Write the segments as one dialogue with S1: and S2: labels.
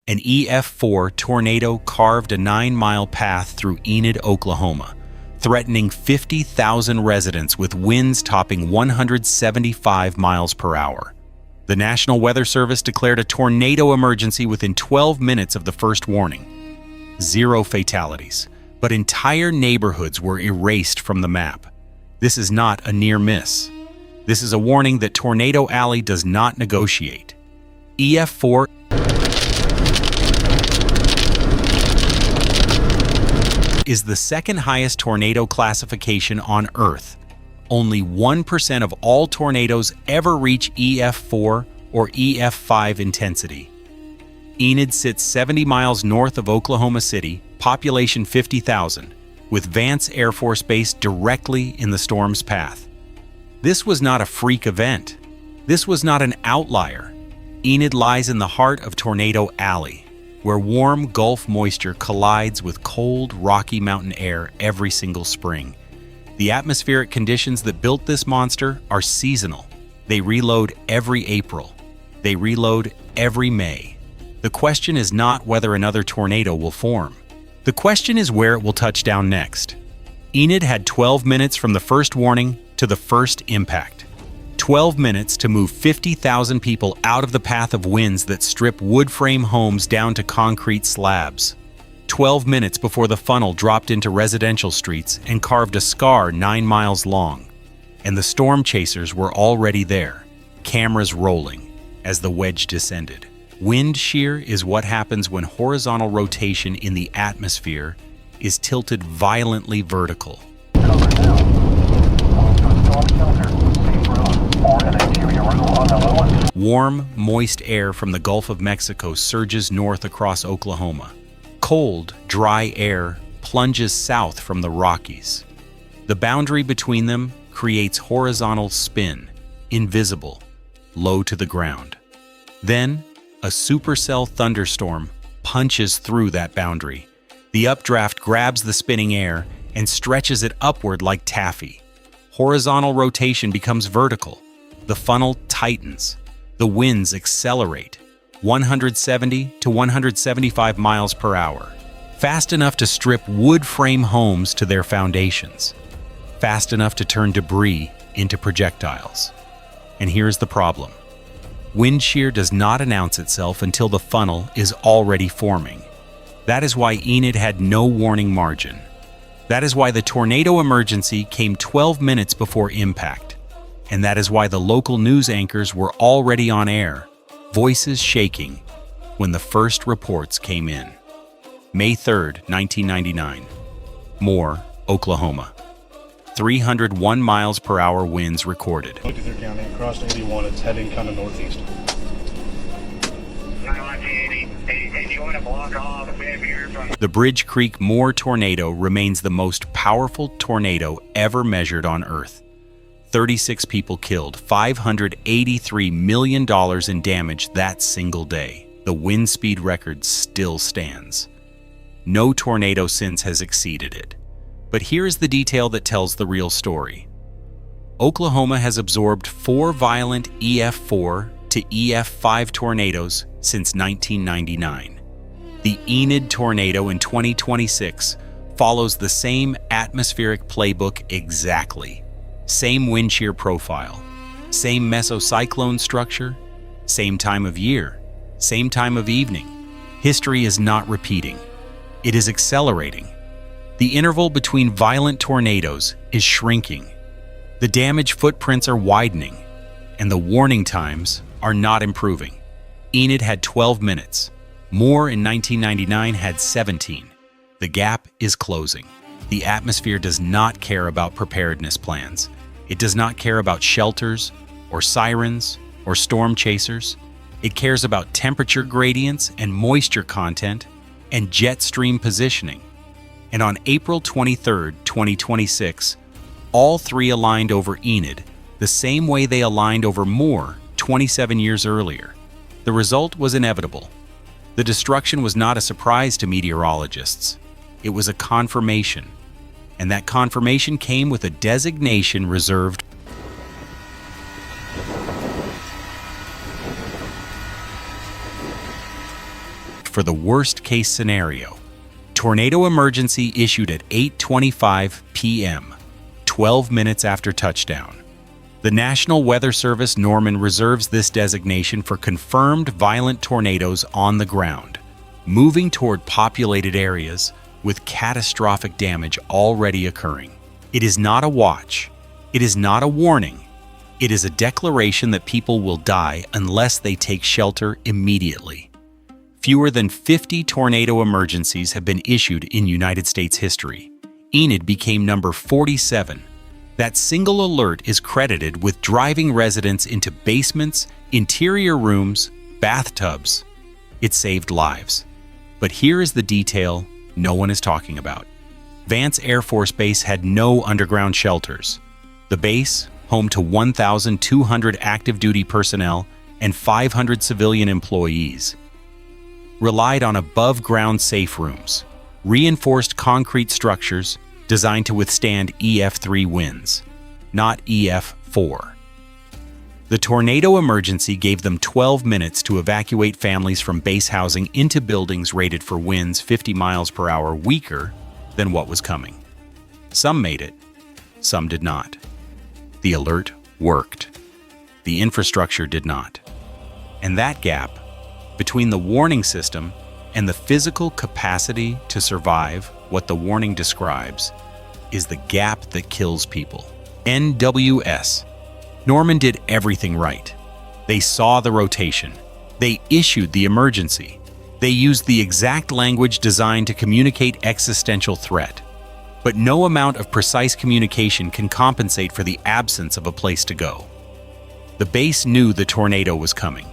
S1: An EF4 tornado carved a 9-mile path through Enid, Oklahoma, threatening 50,000 residents with winds topping 175 miles per hour. The National Weather Service declared a tornado emergency within 12 minutes of the first warning. 0 fatalities, but entire neighborhoods were erased from the map. This is not a near miss. This is a warning that Tornado Alley does not negotiate. EF4 is the second highest tornado classification on Earth. Only 1% of all tornadoes ever reach EF4 or EF5 intensity. Enid sits 70 miles north of Oklahoma City, population 50,000, with Vance Air Force Base directly in the storm's path. This was not a freak event. This was not an outlier. Enid lies in the heart of Tornado Alley, where warm Gulf moisture collides with cold Rocky Mountain air every single spring. The atmospheric conditions that built this monster are seasonal. They reload every April. They reload every May. The question is not whether another tornado will form. The question is where it will touch down next. Enid had 12 minutes from the first warning to the first impact. 12 minutes to move 50,000 people out of the path of winds that strip wood frame homes down to concrete slabs. 12 minutes before the funnel dropped into residential streets and carved a scar 9 miles long. And the storm chasers were already there, cameras rolling, as the wedge descended. Wind shear is what happens when horizontal rotation in the atmosphere is tilted violently vertical. Warm, moist air from the Gulf of Mexico surges north across Oklahoma. Cold, dry air plunges south from the Rockies. The boundary between them creates horizontal spin, invisible, low to the ground. Then, a supercell thunderstorm punches through that boundary. The updraft grabs the spinning air and stretches it upward like taffy. Horizontal rotation becomes vertical. The funnel tightens. The winds accelerate, 170 to 175 miles per hour, fast enough to strip wood frame homes to their foundations, fast enough to turn debris into projectiles. And here's the problem. Wind shear does not announce itself until the funnel is already forming. That is why Enid had no warning margin. That is why the tornado emergency came 12 minutes before impact. And that is why the local news anchors were already on air, voices shaking, when the first reports came in. May 3rd, 1999. Moore, Oklahoma. 301 miles per hour winds recorded.
S2: 53 County, across 81, it's heading kind of northeast.
S1: The Bridge Creek Moore tornado remains the most powerful tornado ever measured on Earth. 36 people killed, $583 million in damage that single day. The wind speed record still stands. No tornado since has exceeded it. But here's the detail that tells the real story. Oklahoma has absorbed 4 violent EF4 to EF5 tornadoes since 1999. The Enid tornado in 2026 follows the same atmospheric playbook exactly. Same wind shear profile, same mesocyclone structure, same time of year, same time of evening. History is not repeating. It is accelerating. The interval between violent tornadoes is shrinking. The damage footprints are widening, and the warning times are not improving. Enid had 12 minutes. Moore in 1999 had 17. The gap is closing. The atmosphere does not care about preparedness plans. It does not care about shelters, or sirens, or storm chasers. It cares about temperature gradients and moisture content and jet stream positioning. And on April 23, 2026, all 3 aligned over Enid, the same way they aligned over Moore 27 years earlier. The result was inevitable. The destruction was not a surprise to meteorologists. It was a confirmation. And that confirmation came with a designation reserved for the worst-case scenario. Tornado emergency issued at 8:25 p.m., 12 minutes after touchdown. The National Weather Service Norman reserves this designation for confirmed violent tornadoes on the ground, moving toward populated areas with catastrophic damage already occurring. It is not a watch. It is not a warning. It is a declaration that people will die unless they take shelter immediately. Fewer than 50 tornado emergencies have been issued in United States history. Enid became number 47. That single alert is credited with driving residents into basements, interior rooms, bathtubs. It saved lives. But here is the detail no one is talking about. Vance Air Force Base had no underground shelters. The base, home to 1,200 active duty personnel and 500 civilian employees, relied on above-ground safe rooms, reinforced concrete structures designed to withstand EF3 winds, not EF4. The tornado emergency gave them 12 minutes to evacuate families from base housing into buildings rated for winds 50 miles per hour weaker than what was coming. Some made it, some did not. The alert worked. The infrastructure did not. And that gap between the warning system and the physical capacity to survive what the warning describes is the gap that kills people. NWS. Norman did everything right. They saw the rotation. They issued the emergency. They used the exact language designed to communicate existential threat. But no amount of precise communication can compensate for the absence of a place to go. The base knew the tornado was coming.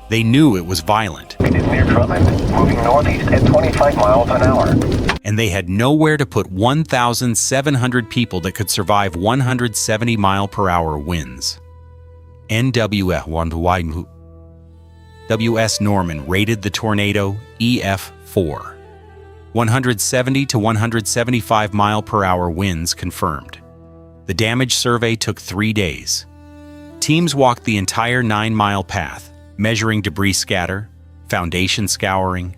S1: They knew it was violent.
S3: It is near Drummond, moving northeast at 25 miles an hour.
S1: And they had nowhere to put 1,700 people that could survive 170-mile-per-hour winds. WS Norman rated the tornado EF4. 170 to 175-mile-per-hour winds confirmed. The damage survey took 3 days. Teams walked the entire 9-mile path, measuring debris scatter, foundation scouring,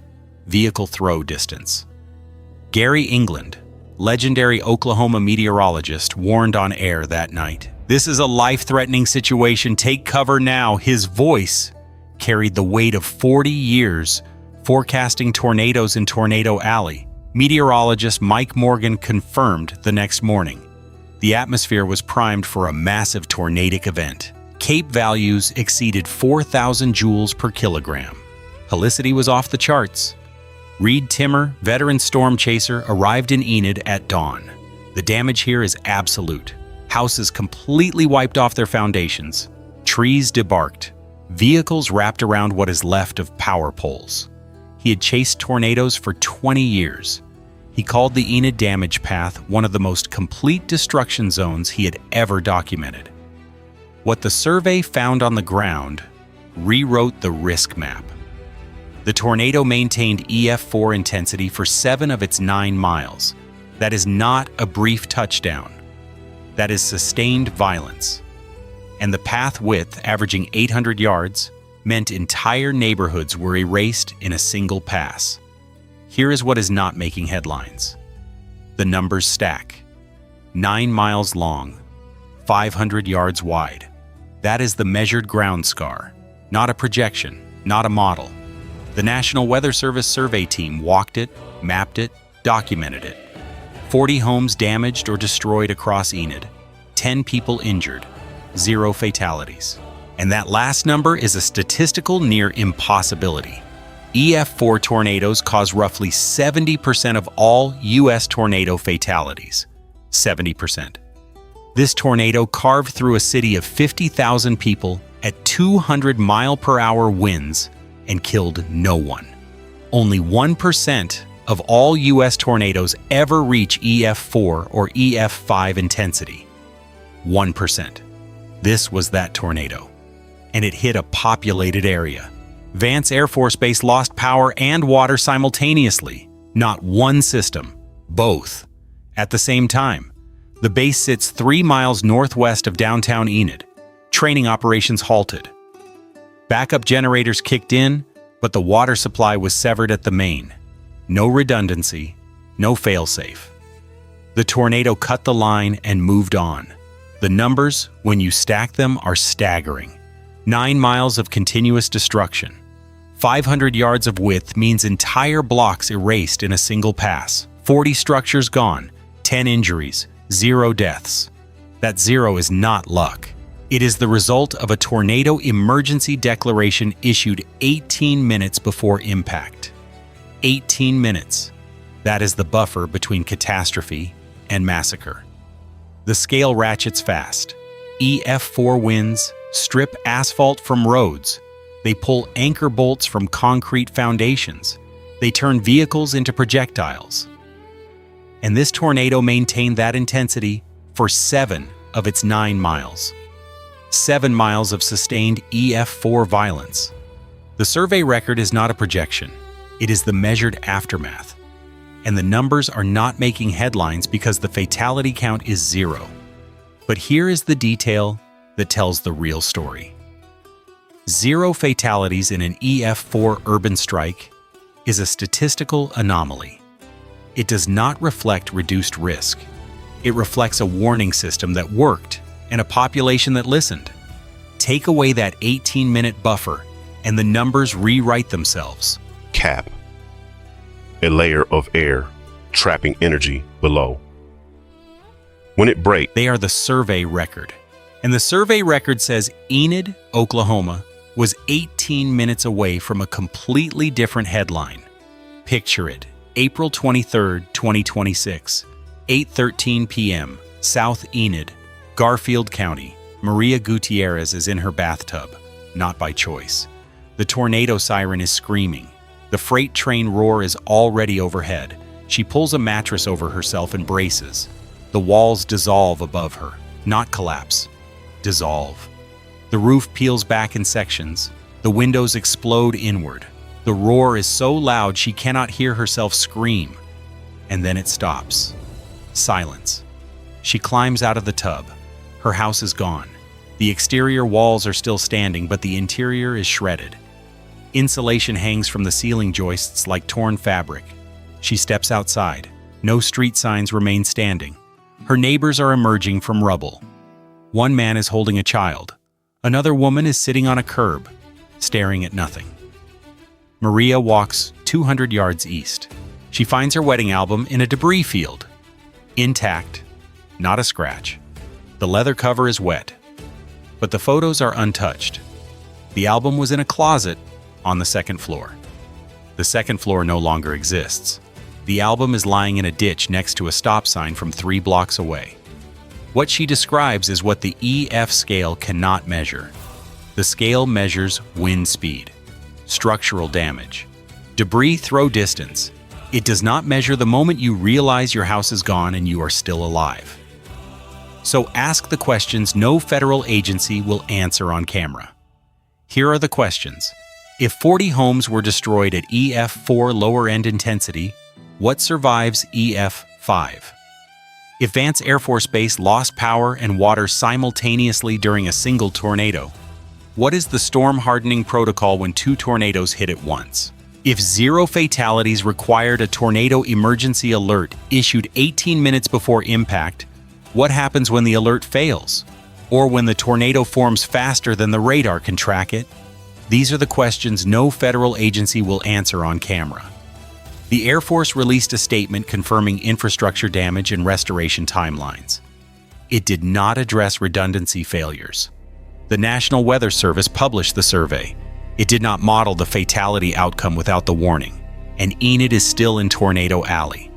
S1: vehicle throw distance. Gary England, legendary Oklahoma meteorologist, warned on air that night, "This is a life-threatening situation. Take cover now." His voice carried the weight of 40 years forecasting tornadoes in Tornado Alley. Meteorologist Mike Morgan confirmed the next morning. The atmosphere was primed for a massive tornadic event. Cape values exceeded 4,000 joules per kilogram. Helicity was off the charts. Reed Timmer, veteran storm chaser, arrived in Enid at dawn. The damage here is absolute. Houses completely wiped off their foundations. Trees debarked. Vehicles wrapped around what is left of power poles. He had chased tornadoes for 20 years. He called the Enid damage path one of the most complete destruction zones he had ever documented. What the survey found on the ground rewrote the risk map. The tornado maintained EF4 intensity for 7 of its 9 miles. That is not a brief touchdown. That is sustained violence. And the path width, averaging 800 yards, meant entire neighborhoods were erased in a single pass. Here is what is not making headlines. The numbers stack. 9 miles long, 500 yards wide. That is the measured ground scar, not a projection, not a model. The National Weather Service survey team walked it, mapped it, documented it. 40 homes damaged or destroyed across Enid, 10 people injured, 0 fatalities. And that last number is a statistical near impossibility. EF4 tornadoes cause roughly 70% of all U.S. tornado fatalities. 70%. This tornado carved through a city of 50,000 people at 200-mile-per-hour winds and killed no one. Only 1% of all U.S. tornadoes ever reach EF4 or EF5 intensity. 1%. This was that tornado. And it hit a populated area. Vance Air Force Base lost power and water simultaneously. Not one system, both. At the same time, the base sits 3 miles northwest of downtown Enid. Training operations halted. Backup generators kicked in, but the water supply was severed at the main. No redundancy, no failsafe. The tornado cut the line and moved on. The numbers, when you stack them, are staggering. 9 miles of continuous destruction. 500 yards of width means entire blocks erased in a single pass. 40 structures gone, 10 injuries, 0 deaths. That 0 is not luck. It is the result of a tornado emergency declaration issued 18 minutes before impact. 18 minutes. That is the buffer between catastrophe and massacre. The scale ratchets fast. EF4 winds strip asphalt from roads. They pull anchor bolts from concrete foundations. They turn vehicles into projectiles. And this tornado maintained that intensity for 7 of its 9 miles. 7 miles of sustained EF4 violence. The survey record is not a projection. It is the measured aftermath. And the numbers are not making headlines because the fatality count is 0. But here is the detail that tells the real story. 0 fatalities in an EF4 urban strike is a statistical anomaly. It does not reflect reduced risk. It reflects a warning system that worked and a population that listened. Take away that 18-minute buffer and the numbers rewrite themselves.
S4: Cap. A layer of air trapping energy below. When it breaks,
S1: They are the survey record. And the survey record says Enid, Oklahoma, was 18 minutes away from a completely different headline. Picture it. April 23, 2026, 8:13 p.m., South Enid, Garfield County. Maria Gutierrez is in her bathtub, not by choice. The tornado siren is screaming. The freight train roar is already overhead. She pulls a mattress over herself and braces. The walls dissolve above her, not collapse. Dissolve. The roof peels back in sections. The windows explode inward. The roar is so loud she cannot hear herself scream. And then it stops. Silence. She climbs out of the tub. Her house is gone. The exterior walls are still standing, but the interior is shredded. Insulation hangs from the ceiling joists like torn fabric. She steps outside. No street signs remain standing. Her neighbors are emerging from rubble. One man is holding a child. Another woman is sitting on a curb, staring at nothing. Maria walks 200 yards east. She finds her wedding album in a debris field. Intact, not a scratch. The leather cover is wet, but the photos are untouched. The album was in a closet on the second floor. The second floor no longer exists. The album is lying in a ditch next to a stop sign from 3 blocks away. What she describes is what the EF scale cannot measure. The scale measures wind speed, structural damage, debris throw distance. It does not measure the moment you realize your house is gone and you are still alive. So ask the questions no federal agency will answer on camera. Here are the questions. If 40 homes were destroyed at EF4 lower end intensity, what survives EF5? If Vance Air Force Base lost power and water simultaneously during a single tornado, what is the storm hardening protocol when 2 tornadoes hit at once? If 0 fatalities required a tornado emergency alert issued 18 minutes before impact, what happens when the alert fails? Or when the tornado forms faster than the radar can track it? These are the questions no federal agency will answer on camera. The Air Force released a statement confirming infrastructure damage and restoration timelines. It did not address redundancy failures. The National Weather Service published the survey. It did not model the fatality outcome without the warning, and Enid is still in Tornado Alley.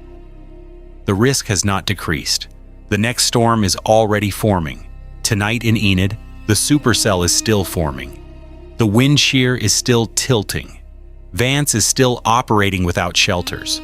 S1: The risk has not decreased. The next storm is already forming. Tonight in Enid, the supercell is still forming. The wind shear is still tilting. Vance is still operating without shelters.